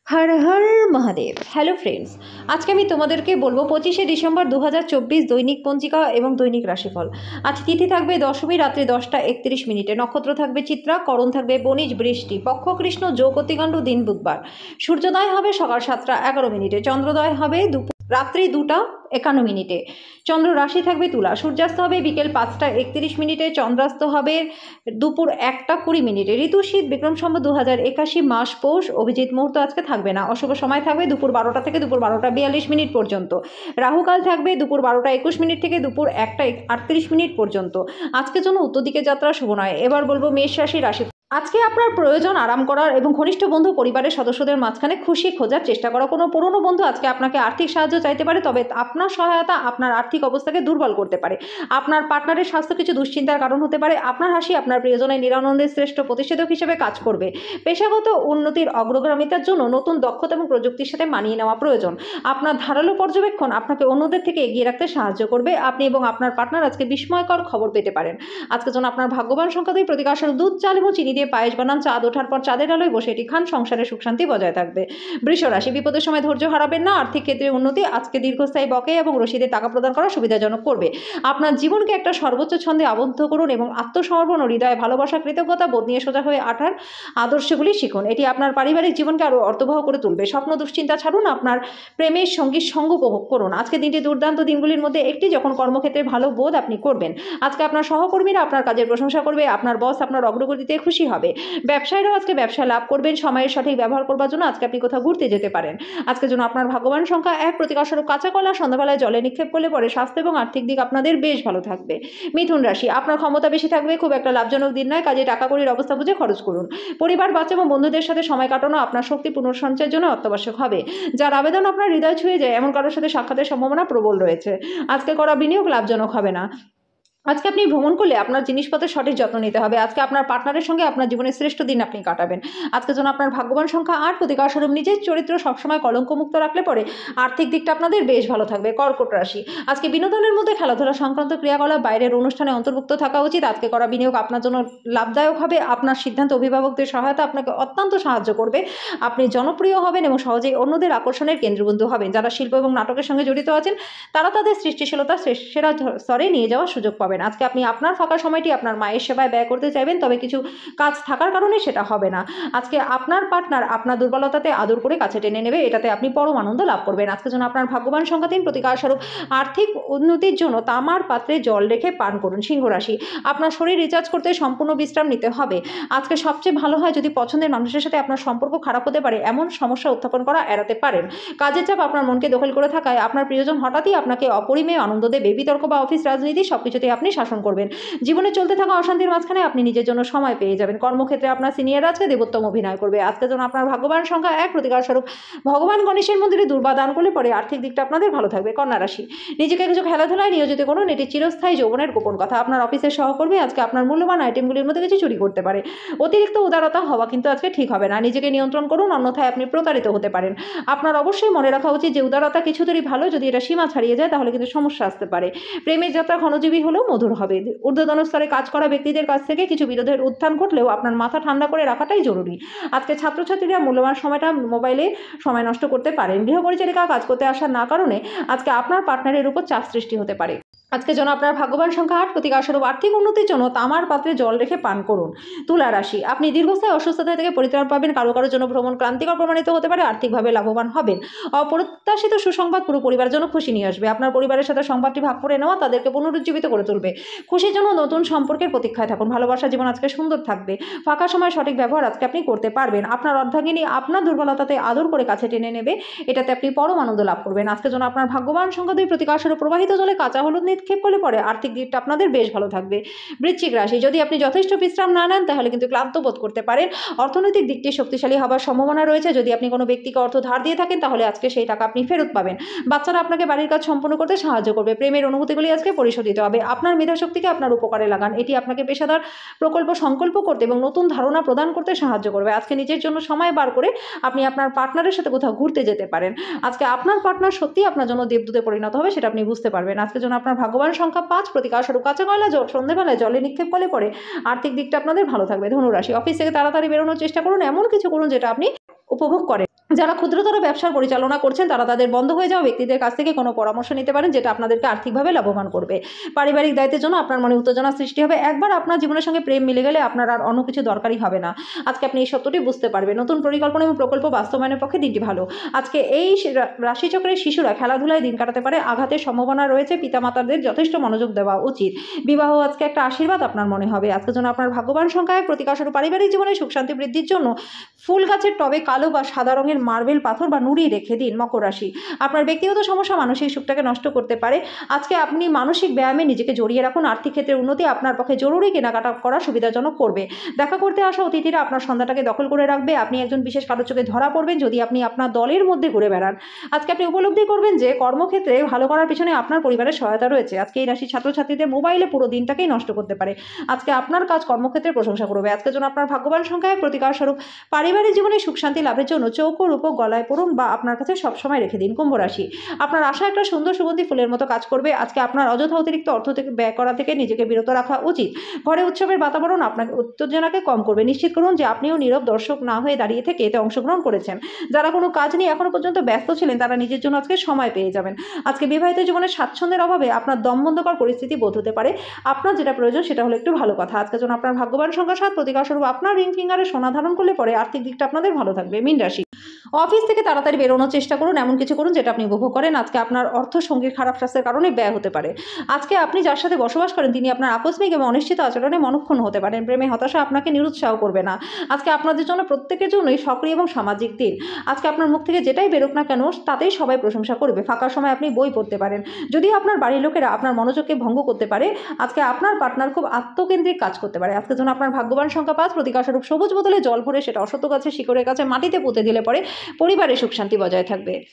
Har Har Mahadev. Hello friends, আজকে আমি তোমাদেরকে বলবো 25শে ডিসেম্বর 2024 দৈনিক পঞ্জিকা এবং দৈনিক রাশিফল। আজ তিথি থাকবে দশমী রাত্রি 10টা 31 মিনিটে, নক্ষত্র থাকবে চিত্রা, করণ থাকবে বণিজ বৃষ্টি, পক্ষ কৃষ্ণ, যোগ অতিকাণ্ড, দিন বুধবার। সূর্যোদয় হবে সকাল 7টা 11 মিনিটে, চন্দ্রোদয় হবে রাত্রি 2টা 51 মিনিটে। চন্দ্র রাশি থাকবে তুলা, সূর্যাস্ত হবে বিকেল 5টা 31 মিনিটে, চন্দ্রাস্ত হবে দুপুর 1টা 20 মিনিটে। ঋতু শীত, বিক্রম সম্বত 2081, মাস পৌষ, অভিজিৎ মুহূর্ত আজকে থাকবে না। অশুভ সময় থাকবে দুপুর 12টা থেকে দুপুর 12টা 42 মিনিট পর্যন্ত। রাহুকাল থাকবে দুপুর 12টা 21 মিনিট থেকে দুপুর 1টা 38 মিনিট পর্যন্ত। আজকের জন্য উত্তর দিকে যাত্রা শুভ নয়। এবার বলবো মেষ রাশি। আজকে আপনার প্রয়োজন আরাম করার এবং ঘনিষ্ঠ বন্ধু পরিবারের সদস্যদের মাঝখানে খুশি খোঁজার চেষ্টা করা। কোনো পুরনো বন্ধু আজকে আপনাকে আর্থিক সাহায্য চাইতে পারে, তবে আপনার সহায়তা আপনার আর্থিক অবস্থাকে দুর্বল করতে পারে। আপনার পার্টনারের স্বাস্থ্য কিছু দুশ্চিন্তার কারণ হতে পারে। আপনার হাসি আপনার প্রিয়জনের নিরানন্দের শ্রেষ্ঠ প্রতিষেধক হিসেবে কাজ করবে। পেশাগত উন্নতির অগ্রগামিতার জন্য নতুন দক্ষতা এবং প্রযুক্তির সাথে মানিয়ে নেওয়া প্রয়োজন। আপনার ধারালো পর্যবেক্ষণ আপনাকে অন্যদের থেকে এগিয়ে রাখতে সাহায্য করবে। আপনি এবং আপনার পার্টনার আজকে বিস্ময়কর খবর পেতে পারেন। আজকের জন্য আপনার ভাগ্যবান সংখ্যা 2, প্রতিকার দুধ, চাল এবং চিনি দিয়ে পায়েস বানান। চাঁদ ওঠার পর চাঁদের আলোয় বসে এটি খান, সংসারে সুখ শান্তি বজায় থাকবে। বৃষ রাশি, বিপদের সময় ধৈর্য হারাবেন না। আর্থিক ক্ষেত্রে উন্নতি আজকে দীর্ঘস্থায়ী বকেয়া এবং রসিদে টাকা প্রদান করা সুবিধাজনক করবে। আপনার জীবনকে একটা সর্বোচ্চ ছন্দে আবদ্ধ করুন এবং আত্মসমর্পণ ও হৃদয়ে ভালোবাসা, কৃতজ্ঞতা বোধ নিয়ে সোজা হয়ে আঠার আদর্শগুলি শিখুন। এটি আপনার পারিবারিক জীবনকে আরও অর্থবহ করে তুলবে। স্বপ্ন দুশ্চিন্তা ছাড়ুন, আপনার প্রেমের সঙ্গীর সঙ্গ উপভোগ করুন। আজকে দিনটি দুর্দান্ত দিনগুলির মধ্যে একটি, যখন কর্মক্ষেত্রে ভালো বোধ আপনি করবেন। আজকে আপনার সহকর্মীরা আপনার কাজের প্রশংসা করবে। আপনার বস আপনার অগ্রগতিতে খুশি হবে। ব্যবসায়ীরাও আজকে ব্যবসায় লাভ করবেন। সময়ের সঠিক ব্যবহার করবার জন্য আজকে আপনি কোথাও ঘুরতে যেতে পারেন। আজকের জন্য আপনার ভাগ্যবান সংখ্যা 1, প্রতিকার স্বরূপ কাঁচা কলা সন্ধ্যাবেলায় জলে নিক্ষেপ করলে পরে স্বাস্থ্য এবং আর্থিক দিক আপনাদের বেশ ভালো থাকবে। মিথুন রাশি, আপনার ক্ষমতা বেশি থাকবে, খুব একটা লাভজনক দিন নয়, কাজে টাকা কড়ির অবস্থা বুঝে খরচ করুন। পরিবার, বাচ্চা এবং বন্ধুদের সাথে সময় কাটানো আপনার শক্তি পুনঃসঞ্চয়ের জন্য অত্যাবশ্যক হবে। যার আবেদন আপনার হৃদয় ছুঁয়ে যায় এমন কারোর সাথে সাক্ষাতের সম্ভাবনা প্রবল রয়েছে। আজকে করা বিনিয়োগ লাভজনক হবে না। আজকে আপনি ভ্রমণ করলে আপনার জিনিসপত্রের সঠিক যত্ন নিতে হবে। আজকে আপনার পার্টনারের সঙ্গে আপনার জীবনের শ্রেষ্ঠ দিন আপনি কাটাবেন। আজকের জন্য আপনার ভাগ্যবান সংখ্যা 8, প্রতিকার স্বরূপ নিজের চরিত্র সবসময় কলঙ্কমুক্ত রাখলে পরে আর্থিক দিকটা আপনাদের বেশ ভালো থাকবে। কর্কট রাশি, আজকে বিনোদনের মধ্যে খেলাধুলা সংক্রান্ত ক্রিয়াকলাপ, বাইরের অনুষ্ঠানে অন্তর্ভুক্ত থাকা উচিত। আজকে করা বিনিয়োগ আপনার জন্য লাভদায়ক হবে। আপনার সিদ্ধান্ত অভিভাবকদের সহায়তা আপনাকে অত্যন্ত সাহায্য করবে। আপনি জনপ্রিয় হবেন এবং সহজেই অন্যদের আকর্ষণের কেন্দ্রবিন্দু হবেন। যারা শিল্প এবং নাটকের সঙ্গে জড়িত আছেন তারা তাদের সৃষ্টিশীলতা সেরা স্তরে নিয়ে যাওয়ার সুযোগ পাবেন। আজকে আপনি আপনার ফাঁকা সময়টি আপনার মায়ের সেবায় ব্যয় করতে চাইবেন, তবে কিছু কাজ থাকার কারণে সেটা হবে না। আজকে আপনার পার্টনার আপনার দুর্বলতাতে আদর করে কাছে টেনে নেবে, এটাতে আপনি পরম আনন্দ লাভ করবেন। আজকের জন্য আপনার ভাগ্যবান সংখ্যা 3, প্রতিকার স্বরূপ আর্থিক উন্নতির জন্য তামার পাত্রে জল রেখে পান করুন। সিংহ রাশি, আপনার শরীর রিচার্জ করতে সম্পূর্ণ বিশ্রাম নিতে হবে। আজকে সবচেয়ে ভালো হয় যদি পছন্দের মানুষের সাথে আপনার সম্পর্ক খারাপ হতে পারে এমন সমস্যা উত্থাপন করা এড়াতে পারেন। কাজের চাপ আপনার মনকে দখল করে থাকায় আপনার প্রিয়জন হঠাৎই আপনাকে অপরিমেয় আনন্দ দেবে। বিতর্ক বা অফিস রাজনীতি সবকিছুতেই আপনি শাসন করবেন। জীবনে চলতে থাকা অশান্তির মাঝখানে আপনি নিজের জন্য সময় পেয়ে যাবেন। কর্মক্ষেত্রে আপনার সিনিয়র আজকে দেবোত্তম অভিনয় করবে। আজকের জন্য আপনার ভাগ্যবান সংখ্যা 1, প্রতিকার স্বরূপ ভগবান গণেশের মন্দিরে দুর্বা দান করলে পরে আর্থিক দিকটা আপনাদের ভালো থাকবে। কন্যা রাশি, নিজেকে কিছু খেলাধুলায় নিয়োজিত করুন, এটি চিরস্থায়ী যৌবনের গোপন কথা। আপনার অফিসের সহকর্মী আজকে আপনার মূল্যবান আইটেমগুলির মধ্যে কিছু চুরি করতে পারে। অতিরিক্ত উদারতা হওয়া কিন্তু আজকে ঠিক হবে না। নিজেকে নিয়ন্ত্রণ করুন, অন্যথায় আপনি প্রতারিত হতে পারেন। আপনার অবশ্যই মনে রাখা উচিত যে উদারতা কিছুতেই ভালো, যদি এটা সীমা ছাড়িয়ে যায় তাহলে কিন্তু সমস্যা আসতে পারে। প্রেমের যাত্রা ক্ষণজীবী হলেও মধুর হবে। ঊর্ধ্বতন স্তরে কাজ করা ব্যক্তিদের কাছ থেকে কিছু বিরোধের উত্থান ঘটলেও আপনার মাথা ঠান্ডা করে রাখাটাই জরুরি। আজকে ছাত্রছাত্রীরা মূল্যবান সময়টা মোবাইলে সময় নষ্ট করতে পারেন। গৃহ পরিচারিকা কাজ করতে আসার না কারণে আজকে আপনার পার্টনারের উপর চাপ সৃষ্টি হতে পারে। আজকে যেন আপনার ভাগ্যবান সংখ্যা 8, প্রতিকার স্বরূপ আর্থিক উন্নতির জন্য তামার পাত্রে জল রেখে পান করুন। তুলা রাশি, আপনি দীর্ঘস্থায়ী অসুস্থতা থেকে পরিত্রাণ পাবেন। কারোর জন্য ভ্রমণ ক্লান্তিকর প্রমাণিত হতে পারে। আর্থিকভাবে লাভবান হবেন। অপ্রত্যাশিত সুসংবাদ পুরো পরিবারের জন্য খুশি নিয়ে আসবে। আপনার পরিবারের সাথে সংবাদটি ভাগ করে নেওয়া তাদেরকে পুনরুজ্জীবিত করে তুলবে। খুশির জন্য নতুন সম্পর্কের প্রতীক্ষায় থাকুন। ভালোবাসা জীবন আজকে সুন্দর থাকবে। ফাঁকা সময় সঠিক ব্যবহার আজকে আপনি করতে পারবেন। আপনার অর্ধাঙ্গিনী আপনার দুর্বলতাতে আদর করে কাছে টেনে নেবে, এটাতে আপনি পরম আনন্দ লাভ করবেন। আজকের জন্য আপনার ভাগ্যবান সংখ্যা 2, প্রতিকার স্বরূপ প্রবাহিত জলে কাঁচা হলুদ নিক্ষেপ করলে পরে আর্থিক দিকটা আপনাদের বেশ ভালো থাকবে। বৃশ্চিক রাশি, যদি আপনি যথেষ্ট বিশ্রাম না নেন তাহলে কিন্তু ক্লান্ত বোধ করতে পারেন। অর্থনৈতিক দিকটি শক্তিশালী হওয়ার সম্ভাবনা রয়েছে। যদি আপনি কোনো ব্যক্তিকে অর্থ ধার দিয়ে থাকেন তাহলে আজকে সেই টাকা আপনি ফেরত পাবেন। বাচ্চারা আপনাকে বাড়ির কাজ সম্পূর্ণ করতে সাহায্য করবে। প্রেমের অনুভূতিগুলি আজকে পরিশোধিত হবে। আপনার মেধাশক্তিকে আপনার উপকারে লাগান, এটি আপনাকে পেশাদার প্রকল্প সংকল্প করতে এবং নতুন ধারণা প্রদান করতে সাহায্য করবে। আজকে নিজের জন্য সময় বার করে আপনি আপনার পার্টনারের সাথে কোথাও ঘুরতে যেতে পারেন। আজকে আপনার পার্টনার সত্যি আপনার জন্য দেবদূতে পরিণত হবে, সেটা আপনি বুঝতে পারবেন। আজকের জন্য আপনার ভাগ্যবান সংখ্যা 5, প্রতিকার স্বরূপ কাঁচা কয়লা সন্ধ্যেবেলায় জলে নিক্ষেপ করলে পরে আর্থিক দিকটা আপনাদের ভালো থাকবে। ধনুরাশি, অফিস থেকে তাড়াতাড়ি বেরোনোর চেষ্টা করুন, এমন কিছু করুন যেটা আপনি উপভোগ করেন। যারা ক্ষুদ্রতর ব্যবসার পরিচালনা করছেন তারা তাদের বন্ধ হয়ে যাওয়া ব্যক্তিদের কাছ থেকে কোনো পরামর্শ নিতে পারেন, যেটা আপনাদেরকে আর্থিকভাবে লাভবান করবে। পারিবারিক দায়িত্বের জন্য আপনার মনে উত্তেজনা সৃষ্টি হবে। একবার আপনার জীবনের সঙ্গে প্রেম মিলে গেলে আপনার আর অন্য কিছু দরকারই হবে না। আজকে আপনি এই সত্যটি বুঝতে পারবেন। নতুন পরিকল্পনা এবং প্রকল্প বাস্তবায়নের পক্ষে দিনটি ভালো। আজকে এই রাশিচক্রের শিশুরা খেলাধুলায় দিন কাটাতে পারে। আঘাতের সম্ভাবনা রয়েছে, পিতামাতাদের যথেষ্ট মনোযোগ দেওয়া উচিত। বিবাহ আজকে একটা আশীর্বাদ আপনার মনে হবে। আজকের জন্য আপনার ভাগ্যবান সংখ্যা এক। প্রতিকারস্বরূপ পারিবারিক জীবনে সুখ শান্তি বৃদ্ধির জন্য ফুল গাছের টবে কালো বা সাদা রঙের মার্বেল পাথর বা নুড়ি রেখে দিন। মকর রাশি, আপনার ব্যক্তিগত সমস্যা মানসিক সুখটাকে নষ্ট করতে পারে। আজকে আপনি মানসিক ব্যায়ামে নিজেকে জড়িয়ে রাখুন। আর্থিক ক্ষেত্রে উন্নতি আপনার পক্ষে জরুরি কেনাকাটা করা সুবিধাজনক করবে। দেখা করতে আসা অতিথিরা আপনার সন্ধ্যাটাকে দখল করে রাখবে। আপনি একজন বিশেষ কারোর চোখে ধরা পড়বেন যদি আপনি আপনার দলের মধ্যে ঘুরে বেড়ান। আজকে আপনি উপলব্ধি করবেন যে কর্মক্ষেত্রে ভালো করার পিছনে আপনার পরিবারের সহায়তা রয়েছে। আজকে এই রাশি ছাত্রছাত্রীদের মোবাইলে পুরো দিনটাকেই নষ্ট করতে পারে। আজকে আপনার কাজ কর্মক্ষেত্রে প্রশংসা করবে। আজকের জন্য আপনার ভাগ্যবান সংখ্যা এক। প্রতিকার স্বরূপ পারিবারিক জীবনে সুখ শান্তি লাভের জন্য চৌকো রূপক গলায় পড়ুন বা আপনার কাছে সবসময় রেখে দিন। কুম্ভ রাশি, আপনার আশা একটা সুন্দর সুগন্ধি ফুলের মতো কাজ করবে। আজকে আপনার অযথা অতিরিক্ত অর্থ থেকে ব্যয় করা থেকে নিজেকে বিরত রাখা উচিত। ঘরে উৎসবের বাতাবরণ আপনার উত্তেজনাকে কম করবে। নিশ্চিত করুন যে আপনিও নীরব দর্শক না হয়ে দাঁড়িয়ে থেকে এতে অংশগ্রহণ করেছেন। যারা কোনো কাজ নিয়ে এখনো পর্যন্ত ব্যস্ত ছিলেন তারা নিজের জন্য আজকে সময় পেয়ে যাবেন। আজকে বিবাহিত জীবনের স্বাচ্ছন্দ্যের অভাবে আপনার দমবন্ধকর পরিস্থিতি বোধ হতে পারে। আপনার যেটা প্রয়োজন সেটা হলো একটু ভালো কথা। আজকের জন্য আপনার ভাগ্যবান সংখ্যা 7। প্রতিকার স্বরূপ আপনার রিং ফিঙ্গারে সোনা ধারণ করলে পরে আর্থিক দিকটা আপনাদের ভালো থাকবে। মীন রাশি, অফিস থেকে তাড়াতাড়ি বেরোনোর চেষ্টা করুন। এমন কিছু করুন যেটা আপনি উপভোগ করেন। আজকে আপনার অর্থ সঙ্গীর খারাপ স্বাস্থ্যের কারণে ব্যয় হতে পারে। আজকে আপনি যার সাথে বসবাস করেন তিনি আপনার আকস্মিক এবং অনিশ্চিত আচরণে মনঃক্ষুণ্ণ হতে পারেন। প্রেমে হতাশা আপনাকে নিরুৎসাহ করবে না। আজকে আপনাদের জন্য প্রত্যেকের জন্যই সক্রিয় এবং সামাজিক দিন। আজকে আপনার মুখ থেকে যেটাই বেরোক না কেন তাতেই সবাই প্রশংসা করবে। ফাঁকা সময় আপনি বই পড়তে পারেন। যদিও আপনার বাড়ির লোকেরা আপনার মনোযোগকে ভঙ্গ করতে পারে, আজকে আপনার পার্টনার খুব আত্মকেন্দ্রিক কাজ করতে পারে। আজকের জন্য আপনার ভাগ্যবান সংখ্যা 5। প্রতিকার স্বরূপ সবুজ বোতলে জল ভরে সেটা অশ্বত্থ গাছের শিকড়ের কাছে মাটিতে পুঁতে দিলে পরে পরিবারে সুখ শান্তি বজায় থাকবে।